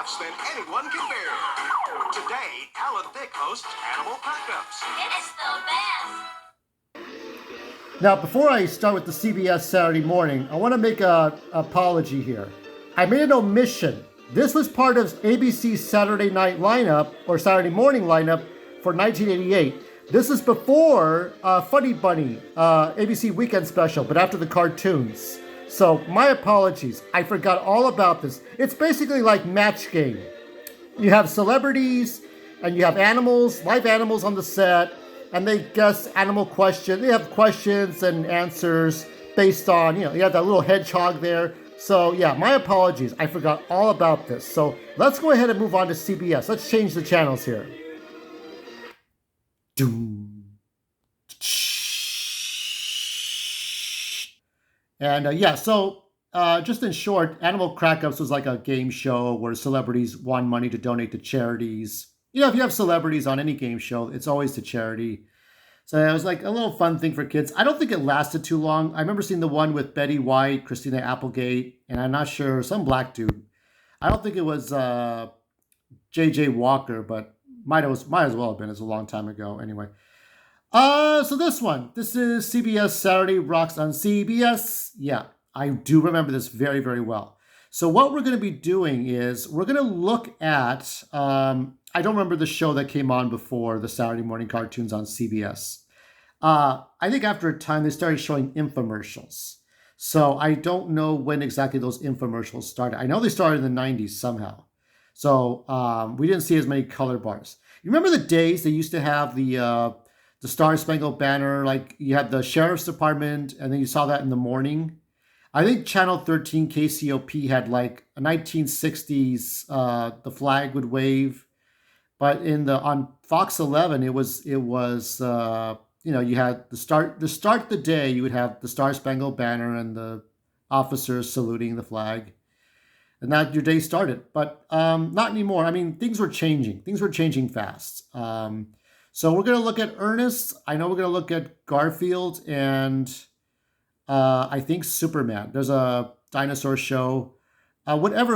laughs than anyone can bear. Today, Alan Thicke hosts Animal Crackups. It's the best. Now, before I start with the CBS Saturday Morning, I want to make an apology here. I made an omission. This was part of ABC's Saturday night lineup, or Saturday morning lineup, for 1988. This is before Funny Bunny, ABC Weekend Special, but after the cartoons. So, my apologies. I forgot all about this. It's basically like Match Game. You have celebrities, and you have animals, live animals on the set, and they guess animal questions. They have questions and answers based on, you have that little hedgehog there. So yeah, my apologies. I forgot all about this. So let's go ahead and move on to CBS. Let's change the channels here. And just in short, Animal Crackups was like a game show where celebrities won money to donate to charities. If you have celebrities on any game show, it's always to charity. So it was like a little fun thing for kids. I don't think it lasted too long. I remember seeing the one with Betty White, Christina Applegate, and I'm not sure, some black dude. I don't think it was J.J. Walker, but might as well have been. It's a long time ago anyway. So this is CBS Saturday Rocks on CBS. Yeah, I do remember this very, very well. So what we're going to be doing is we're going to look at, I don't remember the show that came on before the Saturday morning cartoons on CBS. I think after a time they started showing infomercials. So I don't know when exactly those infomercials started. I know they started in the 90s somehow. So we didn't see as many color bars. You remember the days they used to have the Star Spangled Banner, like you had the Sheriff's Department, and then you saw that in the morning? I think Channel 13 KCOP had like a 1960s, the flag would wave. But on Fox 11, it was you had the start the day, you would have the Star Spangled Banner and the officers saluting the flag. And that your day started. But not anymore. I mean, things were changing. Things were changing fast. So we're going to look at Ernest. I know we're going to look at Garfield and I think Superman. There's a dinosaur show. Whatever.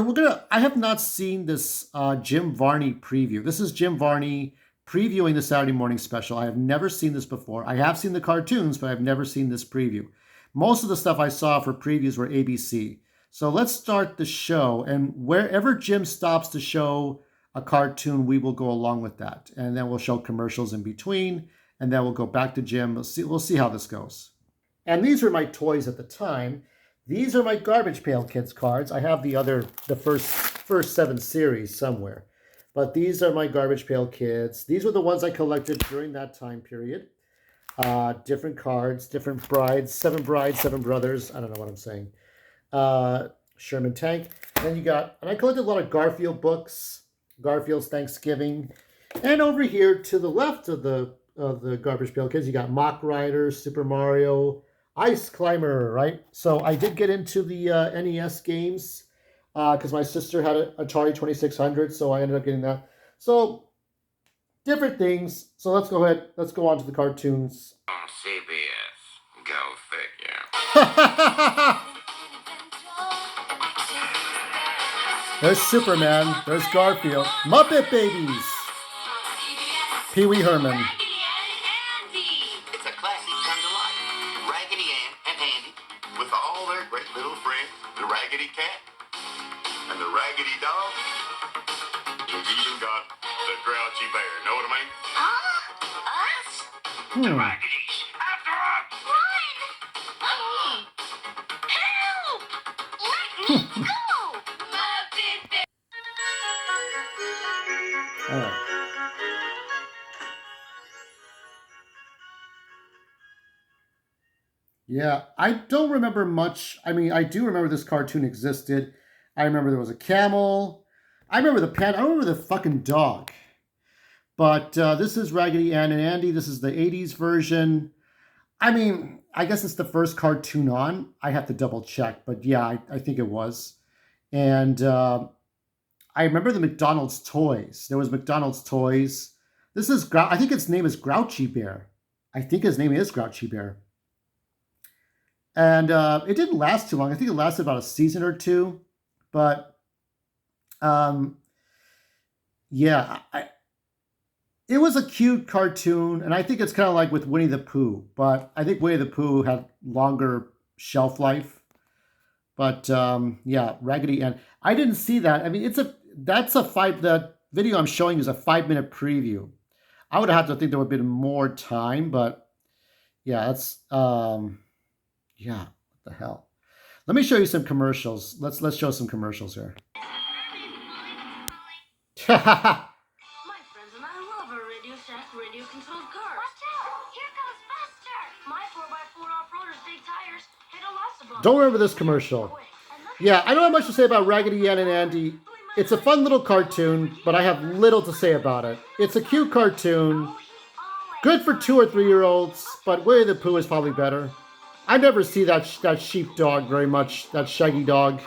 I have not seen this Jim Varney preview. This is Jim Varney previewing the Saturday morning special. I have never seen this before. I have seen the cartoons, but I've never seen this preview. Most of the stuff I saw for previews were ABC. So let's start the show. And wherever Jim stops to show a cartoon, we will go along with that. And then we'll show commercials in between. And then we'll go back to Jim. We'll see how this goes. And these were my toys at the time. These are my Garbage Pail Kids cards. I have the first 7 series somewhere. But these are my Garbage Pail Kids. These were the ones I collected during that time period. Different cards, different brides, 7 brides, 7 brothers. I don't know what I'm saying. Sherman Tank. Then and I collected a lot of Garfield books. Garfield's Thanksgiving. And over here to the left of the Garbage Pail Kids, you got Mock Rider, Super Mario, Ice Climber, right? So I did get into the NES games because my sister had an Atari 2600, so I ended up getting that. So different things. So let's go on to the cartoons. On CBS, go figure. There's Superman. There's Garfield. Muppet Babies. Pee Wee Herman. Raggedy Ann and Andy. It's a classic come to life. Raggedy Ann and Andy, with all their great little friends, the Raggedy Cat and the Raggedy Dog. You've even got the Grouchy Bear. Know what I mean? Us? The Raggedys. After us! Run! Help! Let me go! Muppet Babies. All right. Yeah, I don't remember much. I mean, I do remember this cartoon existed. I remember there was a camel. I remember the panda. I don't remember the fucking dog. But this is Raggedy Ann and Andy. This is the 80s version. I mean, I guess it's the first cartoon on. I have to double check. But yeah, I think it was. And I remember the McDonald's toys. There was McDonald's toys. This is, I think its name is Grouchy Bear. I think his name is Grouchy Bear. And it didn't last too long. I think it lasted about a season or two. But Yeah, it was a cute cartoon, and I think it's kind of like with Winnie the Pooh, but I think Winnie the Pooh had longer shelf life. But yeah, Raggedy Ann. I didn't see that. I mean, that's a five. The video I'm showing you is a 5 minute preview. I would have had to think there would have been more time, but yeah, that's yeah. What the hell? Let me show you some commercials. Let's show some commercials here. My friends and I love our Radio Shack radio-controlled cars. Watch out! Here goes Buster! My 4x4 off-roaders, big tires, hit a lots of bumps. Don't remember this commercial. Yeah, I don't have much to say about Raggedy Ann and Andy. It's a fun little cartoon, but I have little to say about it. It's a cute cartoon, good for 2 or 3 year olds, but Winnie the Pooh is probably better. I never see that sheepdog very much, that shaggy dog.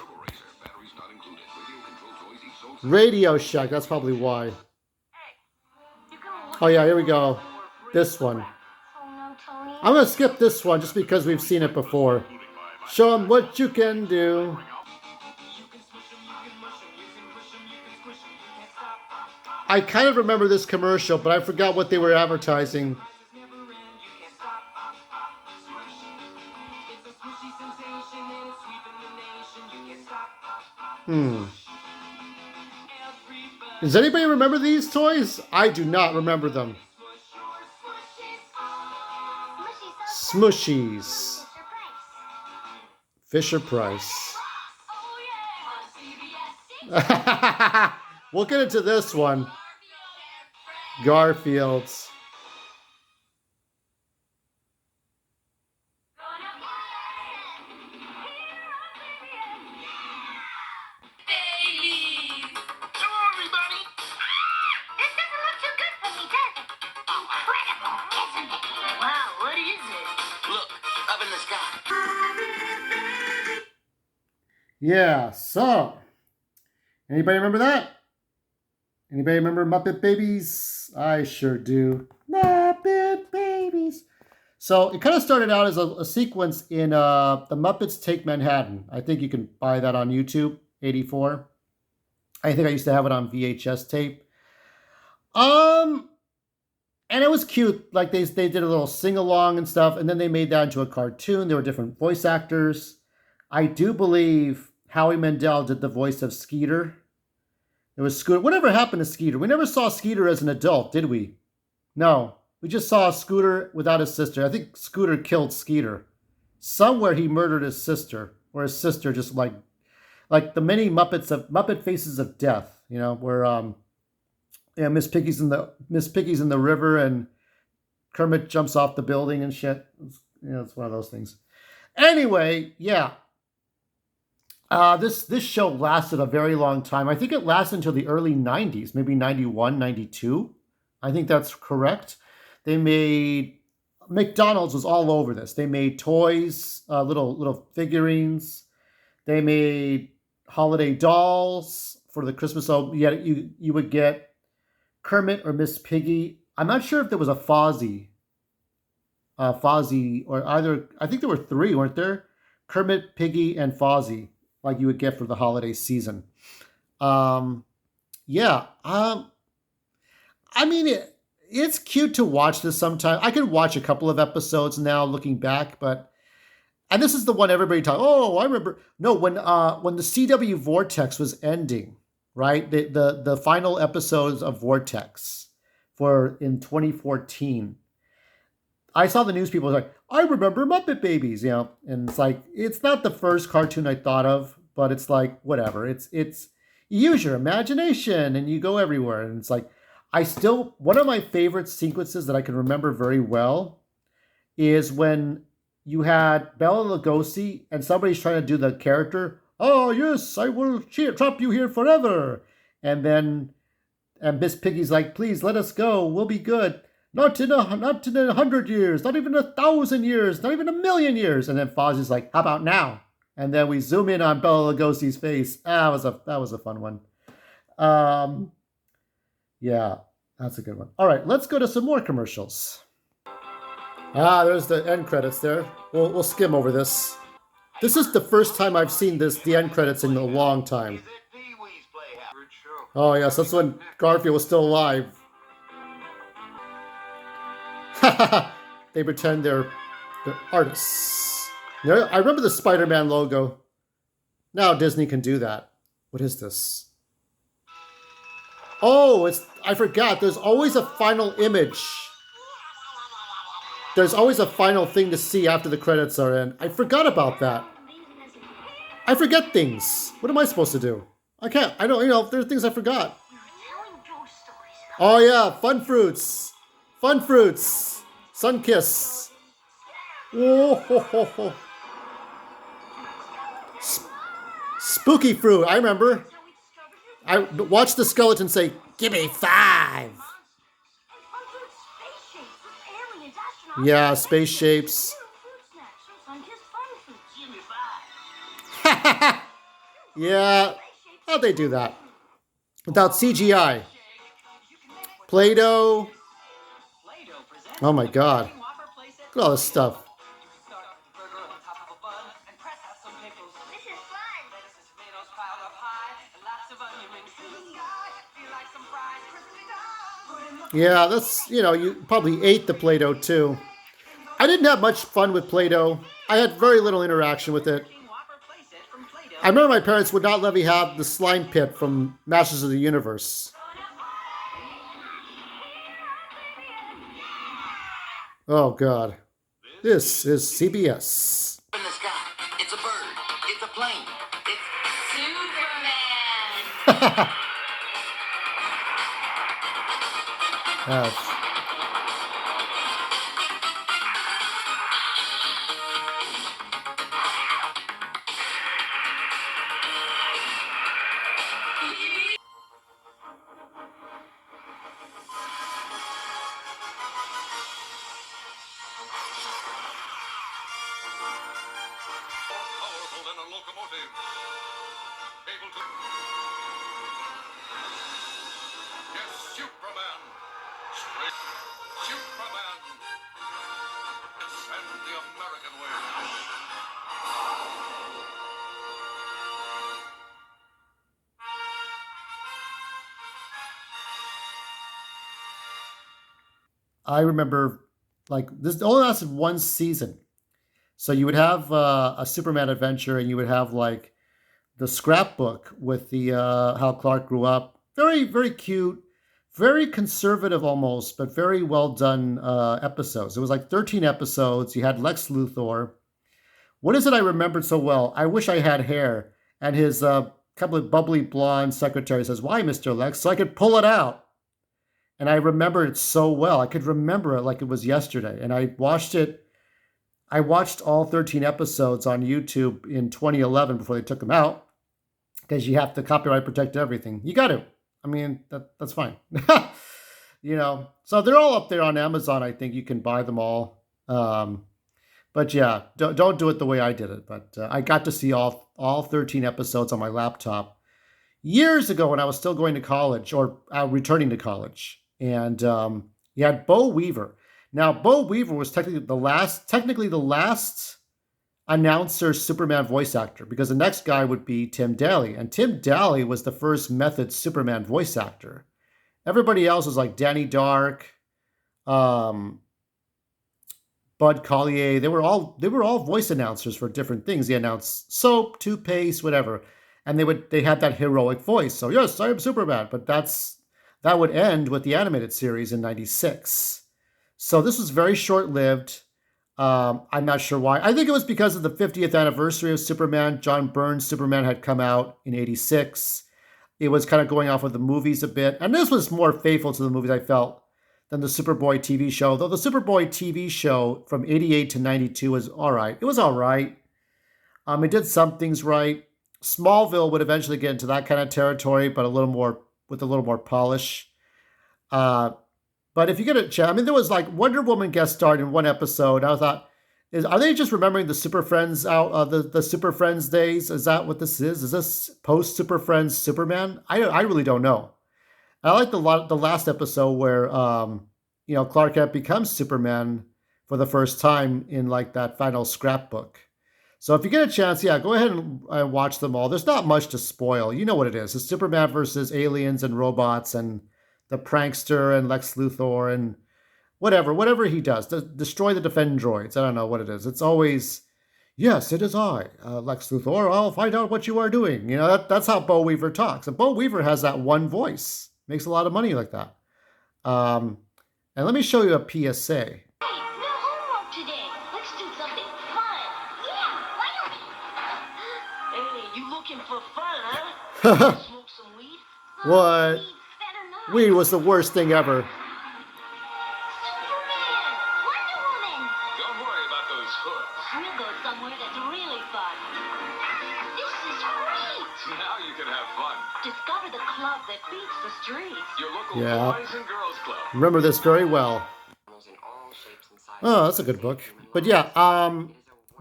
Radio Shack, that's probably why. Oh yeah, here we go. This one. Oh no, Tony. I'm going to skip this one just because we've seen it before. Show them what you can do. I kind of remember this commercial, but I forgot what they were advertising. Does anybody remember these toys? I do not remember them. Smushies. Fisher Price. We'll get into this one. Garfield's. Yeah, so anybody remember that? Anybody remember Muppet Babies? I sure do. Muppet Babies. So it kind of started out as a sequence in The Muppets Take Manhattan. I think you can buy that on YouTube, 84. I think I used to have it on VHS tape. And it was cute. Like they did a little sing-along and stuff, and then they made that into a cartoon. There were different voice actors. I do believe Howie Mandel did the voice of Skeeter. It was Scooter. Whatever happened to Skeeter? We never saw Skeeter as an adult, did we? No. We just saw Scooter without his sister. I think Scooter killed Skeeter. Somewhere he murdered his sister, or his sister just like the many Muppet Faces of Death, you know, where yeah, Miss Piggy's in the river and Kermit jumps off the building and shit. It's one of those things. Anyway, yeah. This show lasted a very long time. I think it lasted until the early 90s, maybe 91, 92. I think that's correct. They made, McDonald's was all over this. They made toys, little figurines. They made holiday dolls for the Christmas. So you would get Kermit or Miss Piggy. I'm not sure if there was a Fozzie, or either. I think there were 3, weren't there? Kermit, Piggy, and Fozzie, like you would get for the holiday season. Yeah. I mean, it's cute to watch this sometime. I could watch a couple of episodes now looking back, and this is the one everybody talks. Oh, I remember. No, when the CW Vortex was ending, right? The final episodes of Vortex in 2014. I saw the news people like, I remember Muppet Babies, and it's like, it's not the first cartoon I thought of, but it's like, whatever. It's you use your imagination and you go everywhere. And it's like, one of my favorite sequences that I can remember very well is when you had Bela Lugosi and somebody's trying to do the character, oh yes, I will trap you here forever. And Miss Piggy's like, please let us go, we'll be good. Not in 100 years, not even 1,000 years, not even 1,000,000 years. And then Fozzie's like, how about now? And then we zoom in on Bela Lugosi's face. That was a fun one. Yeah, that's a good one. All right, let's go to some more commercials. There's the end credits there. We'll skim over this. This is the first time I've seen the end credits in a long time. Is it Pee-wee's Playhouse? Oh, yes, that's when Garfield was still alive. They pretend they're artists. I remember the Spider-Man logo. Now Disney can do that. What is this? Oh, I forgot. There's always a final image. There's always a final thing to see after the credits are in. I forgot about that. I forget things. What am I supposed to do? I can't. I don't, there are things I forgot. Oh, yeah. Fun fruits. Fun fruits. Sunkiss. Oh, ho, ho, ho. Spooky fruit. I remember. I watched the skeleton say, "Give me 5." Yeah, space shapes. Yeah. How'd they do that? Without CGI. Play-Doh. Oh my God. Look at all this stuff. Yeah, that's, you probably ate the Play-Doh too. I didn't have much fun with Play-Doh. I had very little interaction with it. I remember my parents would not let me have the slime pit from Masters of the Universe. Oh, God. This is CBS. In the sky. It's a bird. It's a plane. It's Superman. Powerful than a locomotive. Able to... Yes, Superman. Straight Superman. Defend the American way. I remember, this only lasted one season. So you would have a Superman adventure, and you would have the scrapbook with the how Clark grew up. Very, very cute, very conservative almost, but very well done episodes. It was 13 episodes. You had Lex Luthor. What is it I remembered so well? I wish I had hair. And his couple of bubbly blonde secretary says, "Why, Mr. Lex?" So I could pull it out. And I remember it so well. I could remember it like it was yesterday. And I watched all 13 episodes on YouTube in 2011 before they took them out, because you have to copyright protect everything. You got to. I mean, that's fine. So they're all up there on Amazon. I think you can buy them all. But yeah, don't do it the way I did it. But I got to see all 13 episodes on my laptop years ago when I was still going to college, or returning to college. And you had Bo Weaver. Now, Bo Weaver was technically the last announcer Superman voice actor, because the next guy would be Tim Daly. And Tim Daly was the first method Superman voice actor. Everybody else was like Danny Dark, Bud Collier. They were all voice announcers for different things. They announced soap, toothpaste, whatever. And they had that heroic voice. So yes, I am Superman. But that would end with the animated series in '96. So this was very short-lived. I'm not sure why. I think it was because of the 50th anniversary of Superman. John Byrne's Superman had come out in '86. It was kind of going off of the movies a bit. And this was more faithful to the movies, I felt, than the Superboy TV show. Though the Superboy TV show from '88 to '92 was all right. It was all right. It did some things right. Smallville would eventually get into that kind of territory, but with a little more polish. But if you get a chance, there was Wonder Woman guest starred in one episode. I thought, are they just remembering the Super Friends the Super Friends days? Is that what this is? Is this post Super Friends Superman? I really don't know. I like the last episode where Clark Kent becomes Superman for the first time in that final scrapbook. So if you get a chance, yeah, go ahead and watch them all. There's not much to spoil. You know what it is. It's Superman versus aliens and robots and the prankster and Lex Luthor and whatever he does. Destroy the defend droids. I don't know what it is. It's always, yes, it is I, Lex Luthor. I'll find out what you are doing. You know, that's how Bo Weaver talks. And Bo Weaver has that one voice. Makes a lot of money like that. And let me show you a PSA. Hey, no homework today. Let's do something fun. Yeah, why don't we? Hey, you looking for fun, huh? Smoke some weed? What? Weeds better not. Weed was the worst thing ever. Superman! Wonder Woman! Don't worry about those hoods. We'll go somewhere that's really fun. This is great! Now you can have fun. Discover the club that beats the streets. Your local Yeah. Boys and Girls Club. Remember this very well. Oh, that's a good book. But yeah,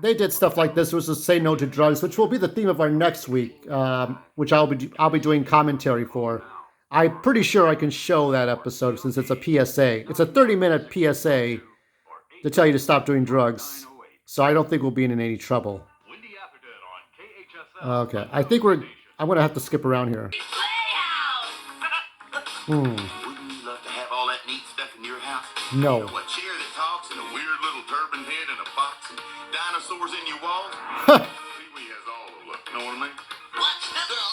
they did stuff like this, which is Say No to Drugs, which will be the theme of our next week, which I'll be doing commentary for. I'm pretty sure I can show that episode since it's a PSA. It's a 30-minute PSA to tell you to stop doing drugs. So I don't think we'll be in any trouble. Okay, I think I'm going to have to skip around here. Wouldn't you love to have all that neat stuff in your house? No. You know, a chair that talks and a weird little turban head and a box and dinosaurs in your walls? Pee-wee has all the look, know what I mean? What's the girl?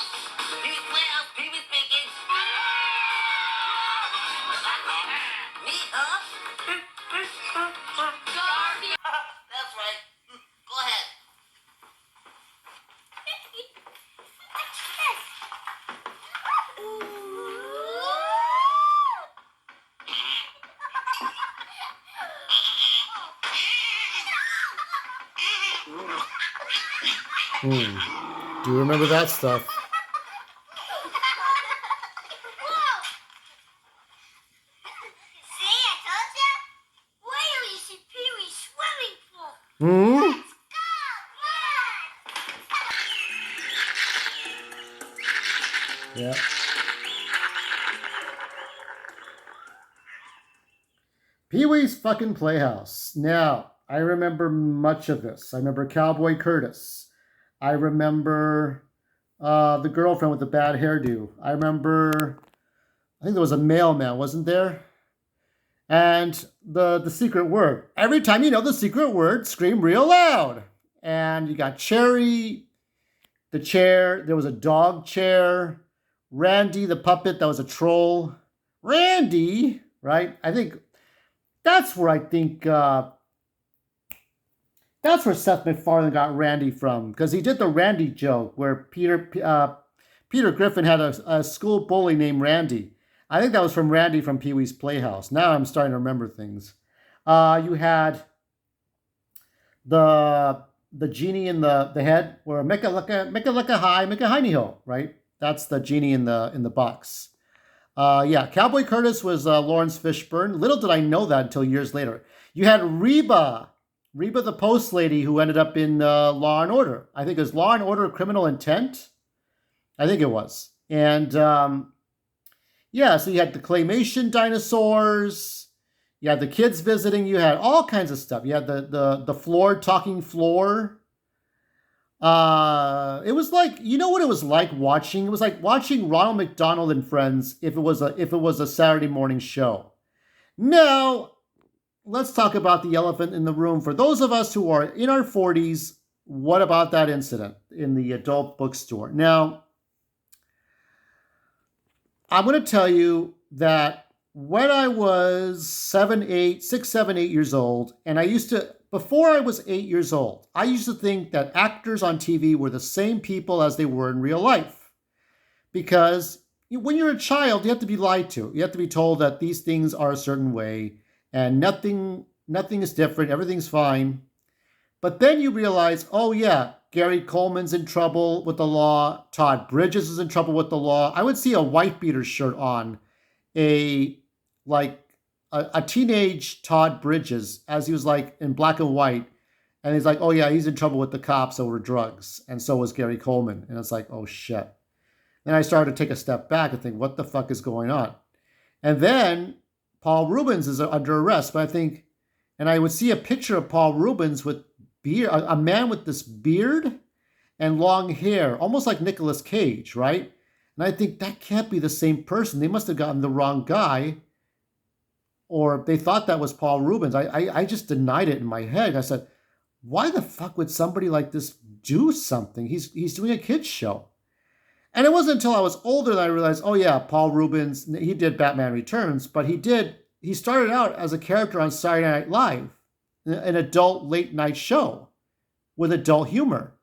Well, Pee-wee speaking. Me, huh? Garfield. That's right. Go ahead. Do you remember that stuff? See, I told ya? Wait till you see Pee-wee's swimming pool. Let's go, Yeah. Pee-wee's fucking Playhouse. Now, I remember much of this. I remember Cowboy Curtis. I remember the girlfriend with the bad hairdo. I think there was a mailman, wasn't there? And the secret word. Every time you know the secret word, scream real loud. And you got Cherry, the chair. There was a dog chair. Randy, the puppet that was a troll. Randy, right? I think that's where Seth MacFarlane got Randy from, because he did the Randy joke where Peter Griffin had a school bully named Randy. I think that was from Randy from Pee-wee's Playhouse. Now I'm starting to remember things. You had the genie in the head, where make a hiney ho, right? That's the genie in the box. Yeah, Cowboy Curtis was Lawrence Fishburne. Little did I know that until years later. You had Reba the post lady, who ended up in Law and Order. I think it was Law and Order Criminal Intent. I think it was. And yeah, so you had the claymation dinosaurs. You had the kids visiting. You had all kinds of stuff. You had the talking floor. It was like, you know what it was like watching? It was like watching Ronald McDonald and Friends if it was a Saturday morning show. Now, let's talk about the elephant in the room. For those of us who are in our 40s, what about that incident in the adult bookstore? Now, I'm going to tell you that when I was 6, 7, 8 years old, and before I was 8 years old, I used to think that actors on TV were the same people as they were in real life. Because when you're a child, you have to be lied to. You have to be told that these things are a certain way and nothing is different, everything's fine. But then you realize, oh yeah, Gary Coleman's in trouble with the law. Todd Bridges is in trouble with the law. I would see a white beater shirt on a teenage Todd Bridges, as he was like in black and white. And he's like, oh yeah, he's in trouble with the cops over drugs. And so was Gary Coleman. And it's like, oh shit. Then I started to take a step back and think, what the fuck is going on? And then Paul Rubens is under arrest. But I think, and I would see a picture of Paul Rubens with beard, a man with this beard and long hair, almost like Nicolas Cage, right? And I think that can't be the same person. They must have gotten the wrong guy, or they thought that was Paul Rubens. I just denied it in my head. I said, why the fuck would somebody like this do something? He's doing a kids show. And it wasn't until I was older that I realized, oh yeah, Paul Rubens, he did Batman Returns, but he started out as a character on Saturday Night Live, an adult late night show with adult humor.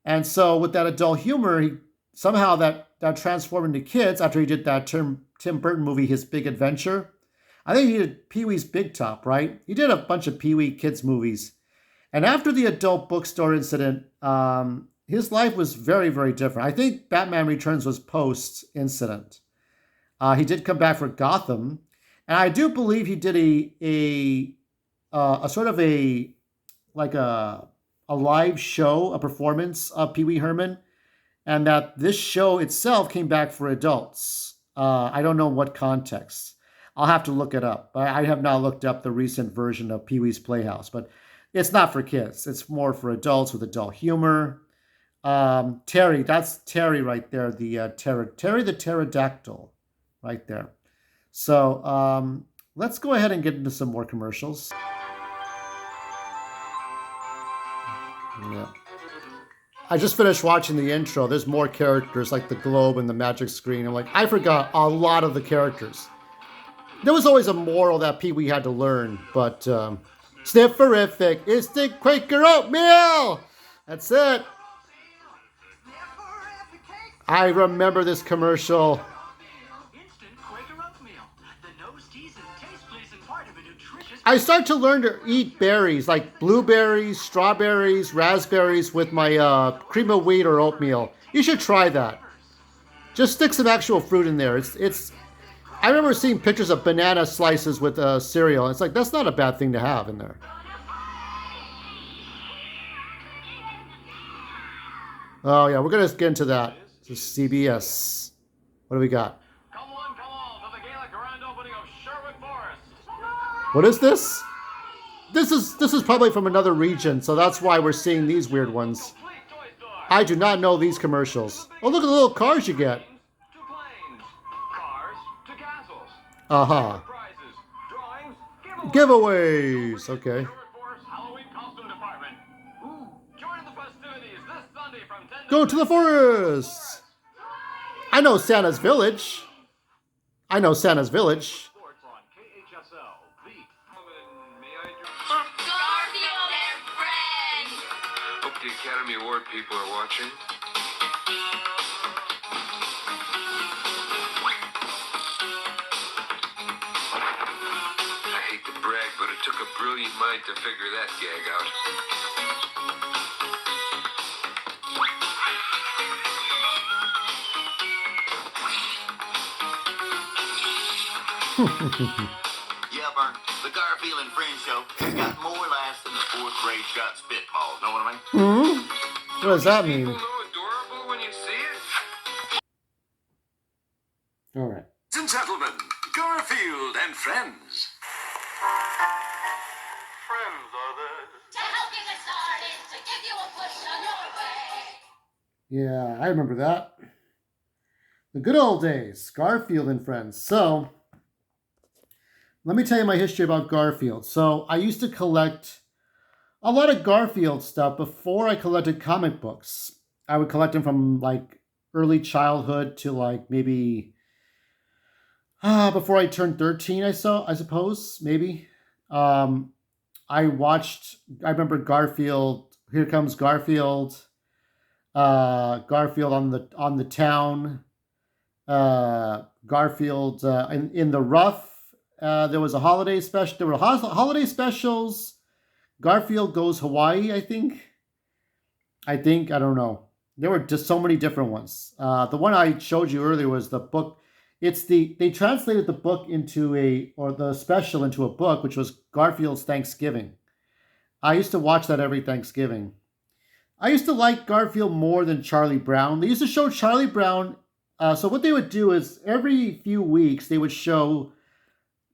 And so with that adult humor, he somehow that transformed into kids after he did that Tim Burton movie, His Big Adventure. I think he did Pee-wee's Big Top, right? He did a bunch of Pee-wee kids movies. And after the adult bookstore incident, his life was very, very different. I think Batman Returns was post-incident. He did come back for Gotham. And I do believe he did a sort of a live show, a performance of Pee Wee Herman, and that this show itself came back for adults. I don't know what context. I'll have to look it up. I have not looked up the recent version of Pee Wee's Playhouse, but it's not for kids. It's more for adults with adult humor. Terry, that's Terry right there, the Terry the pterodactyl right there. So let's go ahead and get into some more commercials. Yeah. I just finished watching the intro. There's more characters like the globe and the magic screen. I'm like, I forgot a lot of the characters. There was always a moral that Pee-wee had to learn, but Snifferific, it's the Quaker oatmeal! That's it. I remember this commercial. I start to learn to eat berries, like blueberries, strawberries, raspberries with my cream of wheat or oatmeal. You should try that. Just stick some actual fruit in there. It's. I remember seeing pictures of banana slices with cereal. It's like, that's not a bad thing to have in there. Oh yeah, we're gonna get into that. This is CBS. What do we got? Come on to the Gaelic grand opening of Sherwood Forest. What is this? This is probably from another region, so that's why we're seeing these weird ones. I do not know these commercials. Oh, look at the little cars you get. To planes, cars to castles. Uh-huh. Prizes, drawings, Giveaways. Okay. Sherwood Forest Halloween costume department. Ooh, join the festivities this Sunday from 10 Go to the forest. I know Santa's Village. I know Santa's Village. Sports on KHSL. Garfield and Friends. Hope the Academy Award people are watching. I hate to brag, but it took a brilliant mind to figure that gag out. Yeah, Vern, the Garfield and Friends show has got more laughs than the fourth grade got spitballs. Know what I mean? What does that mean? People know adorable when you see it. All right. Ladies and gentlemen, Garfield and Friends. Friends are the... To help you get started, to give you a push on your way. Yeah, I remember that. The good old days, Garfield and Friends. So, let me tell you my history about Garfield. So, I used to collect a lot of Garfield stuff before I collected comic books. I would collect them from like early childhood to like maybe before I turned 13, I suppose, maybe. I remember Garfield, Here Comes Garfield, Garfield on the Town, Garfield in the Rough. There was a holiday special. There were holiday specials. Garfield Goes Hawaii, I think. I don't know. There were just so many different ones. The one I showed you earlier was the book. They translated the book or the special into a book, which was Garfield's Thanksgiving. I used to watch that every Thanksgiving. I used to like Garfield more than Charlie Brown. They used to show Charlie Brown. So what they would do is every few weeks they would show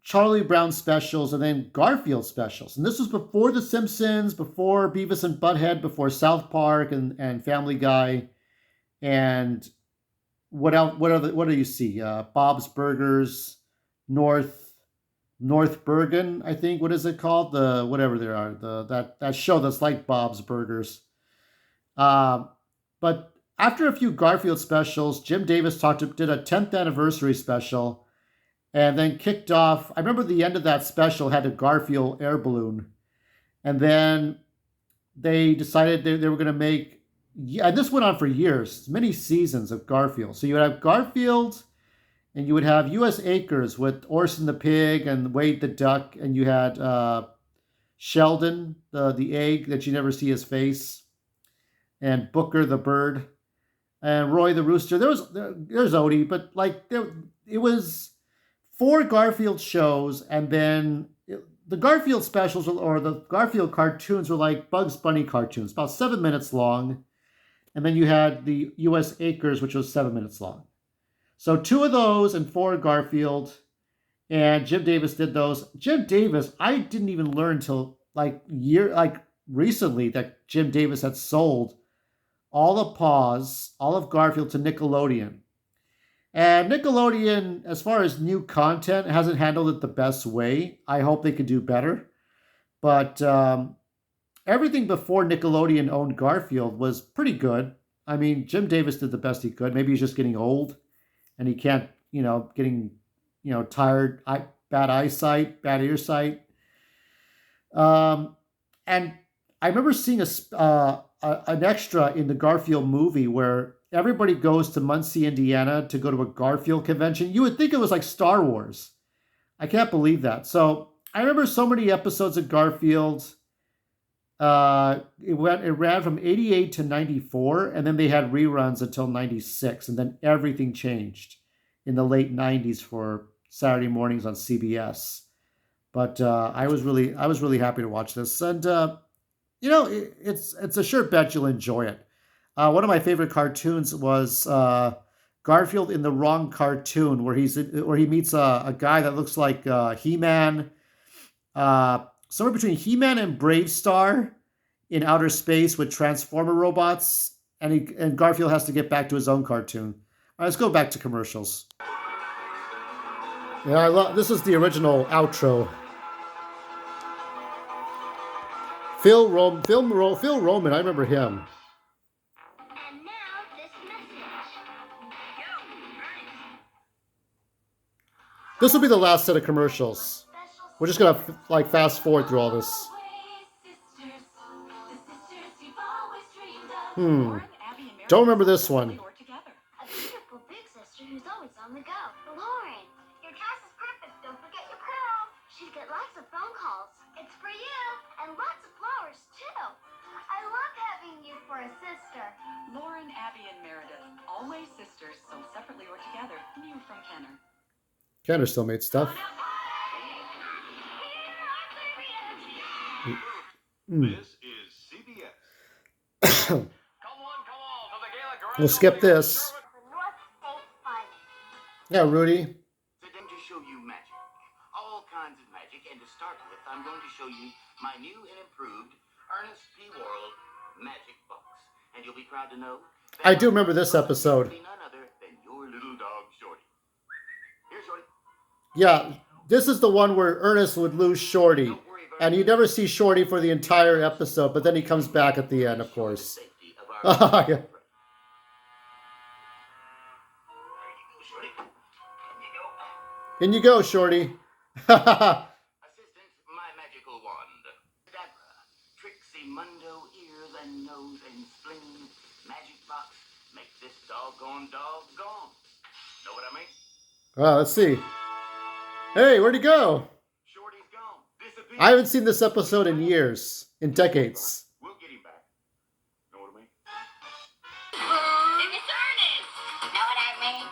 Charlie Brown specials and then Garfield specials. And this was before The Simpsons, before Beavis and Butthead, before South Park and Family Guy. And what else? What do you see? Bob's Burgers, North Bergen, I think. What is it called? The whatever they are. That show that's like Bob's Burgers. But after a few Garfield specials, Jim Davis did a 10th anniversary special, and then kicked off. I remember the end of that special had a Garfield air balloon, and then they decided they were going to make. Yeah, and this went on for years, many seasons of Garfield. So you would have Garfield, and you would have U.S. Acres with Orson the pig and Wade the duck, and you had Sheldon, the egg that you never see his face, and Booker the bird, and Roy the rooster. There's Odie, but like it was 4 Garfield shows, and then the Garfield specials or the Garfield cartoons were like Bugs Bunny cartoons, about 7 minutes long. And then you had the U.S. Acres, which was 7 minutes long. So 2 of those and 4 Garfield. And Jim Davis did those. Jim Davis, I didn't even learn until recently that Jim Davis had sold all of Paws, all of Garfield to Nickelodeon. And Nickelodeon, as far as new content, hasn't handled it the best way. I hope they could do better. But everything before Nickelodeon owned Garfield was pretty good. I mean, Jim Davis did the best he could. Maybe he's just getting old and he can't, getting, tired, bad eyesight, bad ear sight. And I remember seeing an extra in the Garfield movie where everybody goes to Muncie, Indiana to go to a Garfield convention. You would think it was like Star Wars. I can't believe that. So I remember so many episodes of Garfield. It ran from 88 to 94, and then they had reruns until 96, and then everything changed in the late 90s for Saturday mornings on CBS. But I was really happy to watch this, and it's a sure bet you'll enjoy it. One of my favorite cartoons was Garfield in the Wrong Cartoon, where he meets a guy that looks like He-Man. Somewhere between He-Man and Brave Star in outer space with Transformer robots, and Garfield has to get back to his own cartoon. All right, let's go back to commercials. Yeah, this is the original outro. Phil Roman, I remember him. And now this message. This will be the last set of commercials. We're just gonna fast forward through all this. Don't remember this one. A beautiful big sister who's always on the go. Lauren, your cast is perfect. Don't forget your pearl. She'd get lots of phone calls. It's for you. And lots of flowers, too. I love having you for a sister. Lauren, Abby, and Meredith, always sisters, so separately or together. New from Kenner. Kenner still made stuff. This is CBS. Come on to the gala grand We'll skip opening of this. Sherwood- The North State Finest. Yeah, Rudy. Today to show you magic. All kinds of magic. And to start with, I'm going to show you my new and improved Ernest P. Worrell magic box. And you'll be proud to know that I do remember this episode. will be none other than your little dog, Shorty. Here, Shorty. Yeah, this is the one where Ernest would lose Shorty. Don't worry about And you never see Shorty for the entire episode, but then he comes back at the end, of course. safety of our Yeah. In you go, Shorty. Assistant, my magical wand. Dabra, Trixie Mundo, ears and nose and spleen. Magic box, make this doggone dog gone. Know what I mean? Let's see. Hey, where'd he go? Shorty's gone. Disappeared. I haven't seen this episode in years, in decades. We'll get him back. Know what I mean? It's Ernest. Know what I mean?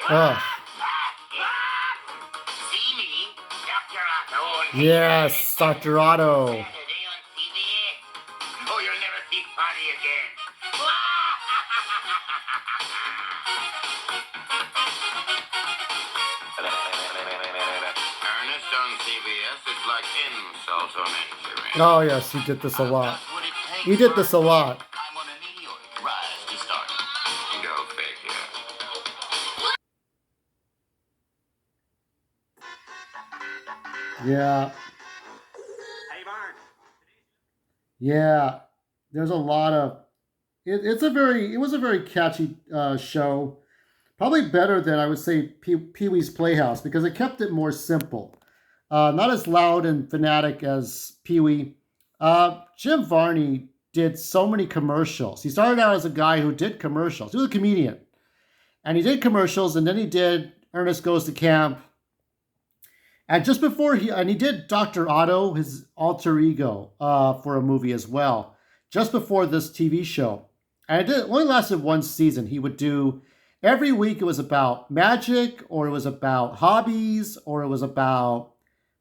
Oh, See me, Dr. Otto. yes, Dr. Otto. Saturday on CBS. Oh, you'll never see Potty again. also necessary. Oh, yes, he did this a lot. What it takes He did for- this a lot. I'm on a meteoric rise to start. Go figure. Yeah. Hey, Vern. Yeah. There's a lot of... It was a very catchy show. Probably better than, I would say, Pee-wee's Playhouse, because it kept it more simple. Not as loud and fanatic as Pee-wee. Jim Varney did so many commercials. He started out as a guy who did commercials. He was a comedian. And he did commercials, and then he did Ernest Goes to Camp. And just before he did Dr. Otto, his alter ego, for a movie as well, just before this TV show. And it only lasted one season. He would do, every week it was about magic, or it was about hobbies, or it was about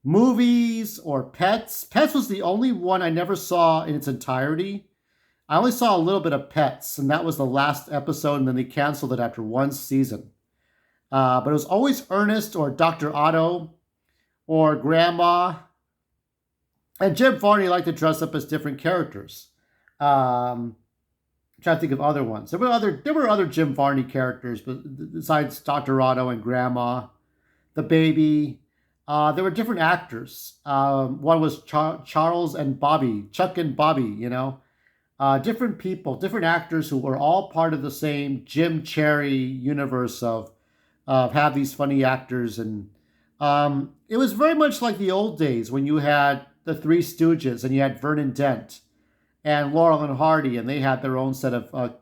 movies, or pets. Pets was the only one I never saw in its entirety. I only saw a little bit of Pets, and that was the last episode, and then they canceled it after one season. But it was always Ernest or Dr. Otto or Grandma. And Jim Varney liked to dress up as different characters. I'm trying to think of other ones. There were other Jim Varney characters, but besides Dr. Otto and Grandma, the baby. There were different actors. One was Charles and Bobby, Chuck and Bobby, you know. Different people, different actors who were all part of the same Jim Cherry universe of have these funny actors. And it was very much like the old days when you had the Three Stooges and you had Vernon Dent and Laurel and Hardy, and they had their own set of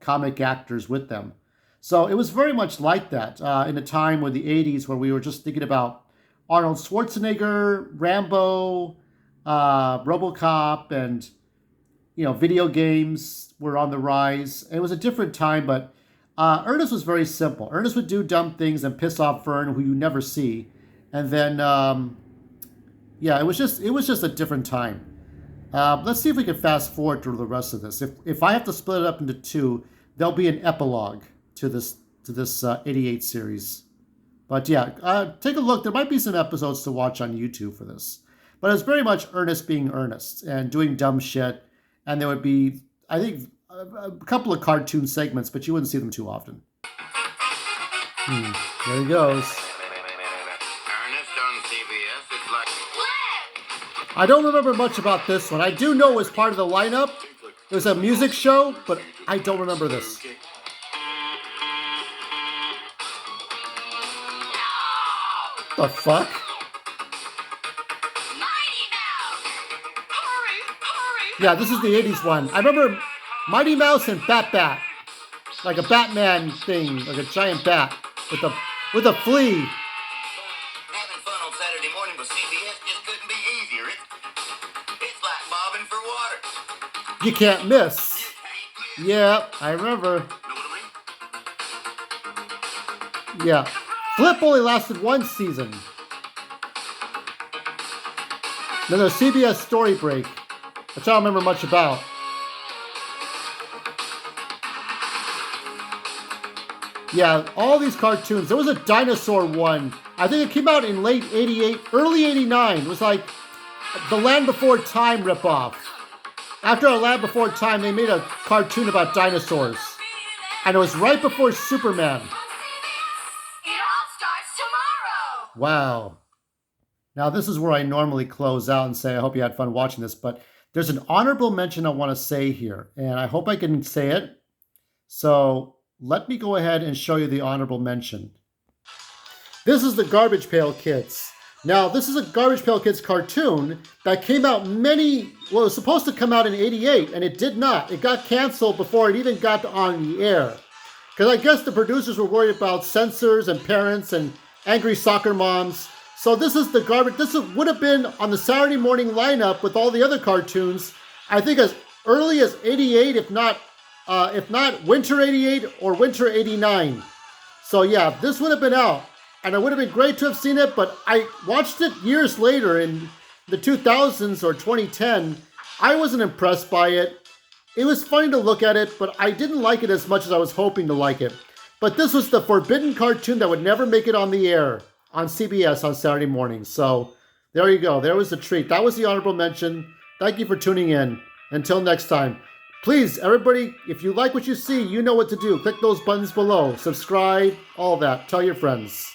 comic actors with them. So it was very much like that in a time with the 80s where we were just thinking about Arnold Schwarzenegger, Rambo, RoboCop, and video games were on the rise. It was a different time, but Ernest was very simple. Ernest would do dumb things and piss off Fern, who you never see, and then it was just a different time. Let's see if we can fast forward through the rest of this. If I have to split it up into two, there'll be an epilogue to this 88 series. But yeah, take a look. There might be some episodes to watch on YouTube for this. But it's very much Ernest being Ernest and doing dumb shit. And there would be, I think, a couple of cartoon segments, but you wouldn't see them too often. There he goes. Ernest on CBS is like... I don't remember much about this one. I do know it was part of the lineup. It was a music show, but I don't remember this. The fuck? Yeah, this is the 80s one. I remember Mighty Mouse and Bat, like a Batman thing, like a giant bat with a flea. Having fun on Saturday morning with CBS just couldn't be easier. It's like mobbing for water. You can't miss. You can't miss. Yeah, I remember. Know what I mean? Yeah. Flip only lasted one season. Then there's CBS Story Break, which I don't remember much about. Yeah, all these cartoons. There was a dinosaur one. I think it came out in late 88, early 89. It was like the Land Before Time ripoff. After A Land Before Time, they made a cartoon about dinosaurs. And it was right before Superman. It all starts tomorrow. Wow. Now, this is where I normally close out and say, I hope you had fun watching this, but there's an honorable mention I want to say here, and I hope I can say it. So let me go ahead and show you the honorable mention. This is the Garbage Pail Kids. Now, this is a Garbage Pail Kids cartoon that came out it was supposed to come out in 88, and it did not. It got canceled before it even got on the air. Because I guess the producers were worried about censors and parents and angry soccer moms. So this is the garbage. This would have been on the Saturday morning lineup with all the other cartoons, I think as early as 88, if not winter 88 or winter 89. So yeah, this would have been out. And it would have been great to have seen it, but I watched it years later in the 2000s or 2010. I wasn't impressed by it. It was funny to look at it, but I didn't like it as much as I was hoping to like it. But this was the forbidden cartoon that would never make it on the air on CBS on Saturday mornings. So There you go. There was the treat. That was the honorable mention. Thank you for tuning in. Until next time. Please, everybody, if you like what you see, you know what to do. Click those buttons below. Subscribe, all that. Tell your friends.